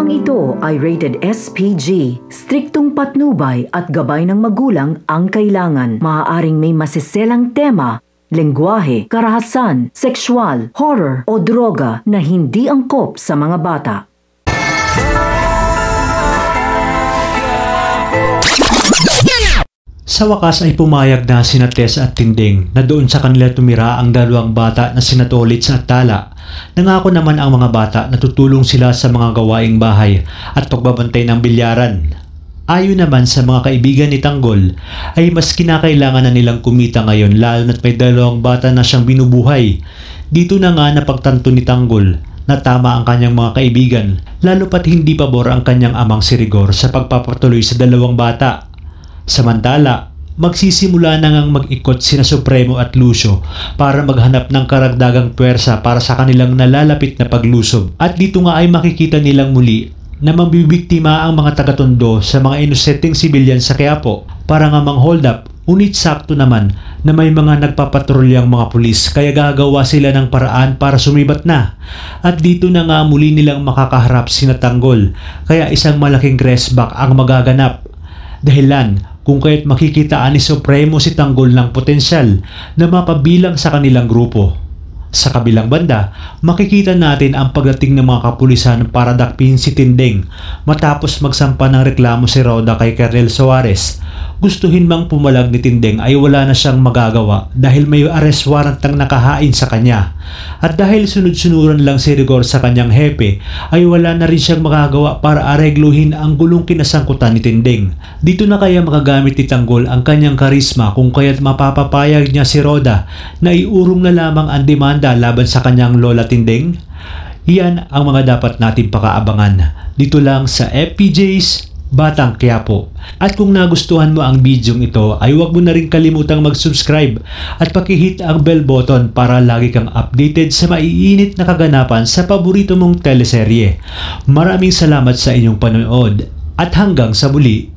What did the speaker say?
Programang ito ay rated SPG. Striktong patnubay at gabay ng magulang ang kailangan. Maaaring may masiselang tema, lengguwahe, karahasan, sexual, horror o droga na hindi angkop sa mga bata. Sa wakas ay pumayag na sina Tess at Tinding na doon sa kanila tumira ang dalawang bata na sina Tolits at Tala. Nangako naman ang mga bata na tutulong sila sa mga gawaing bahay at pagbabantay ng bilyaran. Ayon naman sa mga kaibigan ni Tanggol ay mas kinakailangan na nilang kumita ngayon lalo na't may dalawang bata na siyang binubuhay. Dito na nga napagtanto ni Tanggol na tama ang kanyang mga kaibigan lalo pat hindi pabor ang kanyang amang si Rigor sa pagpapatuloy sa dalawang bata. Samantala, magsisimula na ngang mag-ikot sina Supremo at Lucio para maghanap ng karagdagang puwersa para sa kanilang nalalapit na paglusob. At dito nga ay makikita nilang muli na mabibiktima ang mga taga-Tondo sa mga inosenteng sibilyan sa Quiapo para nga mang-hold up. Ngunit sakto naman na may mga nagpapatrulyang mga pulis kaya gagawa sila ng paraan para sumibat na. At dito na nga muli nilang makakaharap sina Tanggol kaya isang malaking resback ang magaganap. Dahilan kung kaya't makikitaan ni Supremo si Tanggol ng potensyal na mapabilang sa kanilang grupo. Sa kabilang banda, makikita natin ang pagdating ng mga kapulisan para dakpin si Tinding matapos magsampa ng reklamo si Roda kay Colonel Suarez. Gustuhin mang pumalag ni Tinding ay wala na siyang magagawa dahil may arrest warrant ang nakahain sa kanya. At dahil sunod-sunuran lang si Rigor sa kanyang hepe ay wala na rin siyang magagawa para aregluhin ang gulong kinasangkutan ni Tinding. Dito na kaya makagamit ni Tanggol ang kanyang karisma kung kaya't mapapapayag niya si Roda na iurong na lamang ang demanda laban sa kanyang lola Tinding? Iyan ang mga dapat natin pakaabangan dito lang sa FPJ's Batang Quiapo. At kung nagustuhan mo ang bidyong ito ay huwag mo na rin kalimutang mag-subscribe at pakihit ang bell button para lagi kang updated sa maiinit na kaganapan sa paborito mong teleserye. Maraming salamat sa inyong panonood at hanggang sa muli.